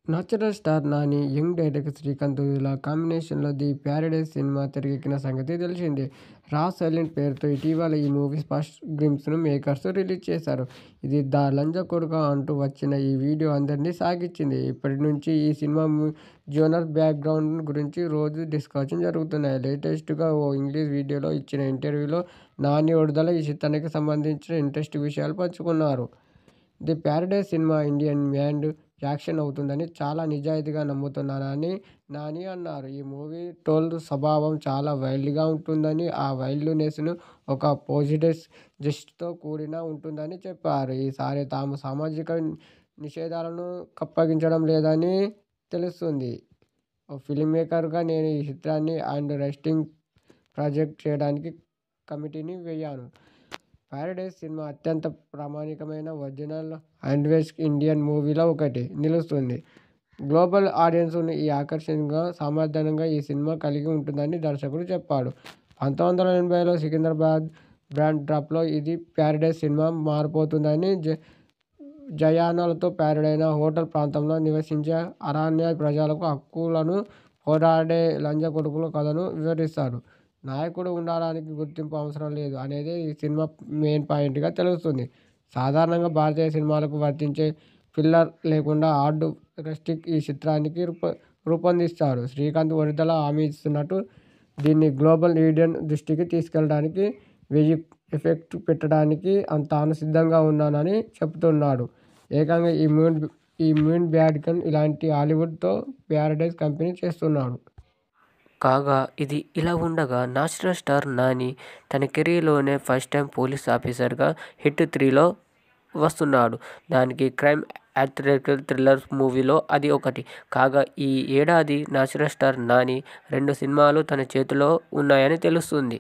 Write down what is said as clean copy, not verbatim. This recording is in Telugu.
Natural star Nani, young director శ్రీకాంత్‌ల కాంబినేషన్‌లో 'ది ప్యారడైజ్' సినిమా తెరకెక్కిన సంగతి తెలిసిందే. 'రా సైలెంట్' పేరుతో ఇటీవల ఈ మూవీ ఫస్ట్ గ్లింప్స్‌ను మేకర్స్ రిలీజ్ చేశారు. ఇది 'దా లంజా కొడుకా' అంటూ వచ్చిన ఈ వీడియో అందరినీ సాగించింది. ఇప్పటి నుంచి ఈ సినిమా జోనర్ బ్యాక్‌గ్రౌండ్ గురించి రోజూ డిస్కషన్ జరుగుతున్నాయి. లేటెస్ట్‌గా ఓ ఇంగ్లీష్ వీడియోలో ఇచ్చిన ఇంటర్వ్యూలో నాని విడుదల ఈ చిత్రానికి సంబంధించిన ఇంట్రెస్టింగ్ విషయాలు పంచుకున్నారు. 'The paradise' cinema Indian made action అవుతుందని చాలా నిజాయితీగా నమ్ముతున్నానని నాని అన్నారు. ఈ మూవీ టోల్ స్వభావం చాలా వైల్డ్‌గా ఉంటుందని, ఆ వైల్డ్‌నెస్‌ను ఒక పాజిటివ్ జస్ట్‌తో కూడిన ఉంటుందని చెప్పారు. ఈసారి తాము సామాజిక నిషేధాలను కప్పగించడం లేదని తెలుస్తుంది. ఓ ఫిల్మ్ మేకర్‌గా నేను ఈ చిత్రాన్ని అండ్ రెస్టింగ్ ప్రాజెక్ట్ చేయడానికి కమిటీని వేయాను. 'ప్యారడైజ్' సినిమా అత్యంత ప్రామాణికమైన ఒరిజినల్ అన్వేష్ ఇండియన్ మూవీలో ఒకటి నిలుస్తుంది. గ్లోబల్ ఆడియన్స్‌ను ఆకర్షించే సామర్థ్యాన్ని ఈ సినిమా కలిగి ఉంటుందని దర్శకుడు చెప్పాడు. 1980లో సికింద్రాబాద్ బ్యాక్ డ్రాప్‌లో 'ది ప్యారడైజ్' సినిమా మారబోతుందని జయానలతో పాడైన హోటల్ ప్రాంతంలో నివసించే అరణ్య ప్రజలకు హక్కులను పోరాడే లంజకొడుకుల కథను వివరిస్తాడు. నాయకుడు ఉండడానికి గుర్తింపు అవసరం లేదు అనేది ఈ సినిమా మెయిన్ పాయింట్‌గా తెలుస్తుంది. సాధారణంగా భారతీయ సినిమాలకు వర్తించే ఫిల్లర్ లేకుండా హార్డ్ రస్టిక్ ఈ చిత్రానికి రూపొందిస్తారు. శ్రీకాంత్ విడుదల హామీ ఇస్తున్నట్టు దీన్ని గ్లోబల్ ఆడియన్స్ దృష్టికి తీసుకెళ్లడానికి 1000 ఎఫెక్ట్ పెట్టడానికి తాను సిద్ధంగా ఉన్నానని చెబుతున్నాడు. ఏకంగా ఈ మూన్ బ్యాడ్‌కి ఇలాంటి హాలీవుడ్‌తో 'ప్యారడైజ్' కంపెనీ చేస్తున్నాడు. కాగా ఇది ఇలా ఉండగా న్యాచురల్ స్టార్ నాని తన కెరీర్‌లోనే ఫస్ట్ టైం పోలీస్ ఆఫీసర్‌గా 'హిట్ 3'లో వస్తున్నాడు. దానికి క్రైమ్ యాథ్లెటిక్ థ్రిల్లర్ మూవీలో అది ఒకటి. కాగా ఈ ఏడాది న్యాచురల్ స్టార్ నాని 2 సినిమాలు తన చేతిలో ఉన్నాయని తెలుస్తుంది.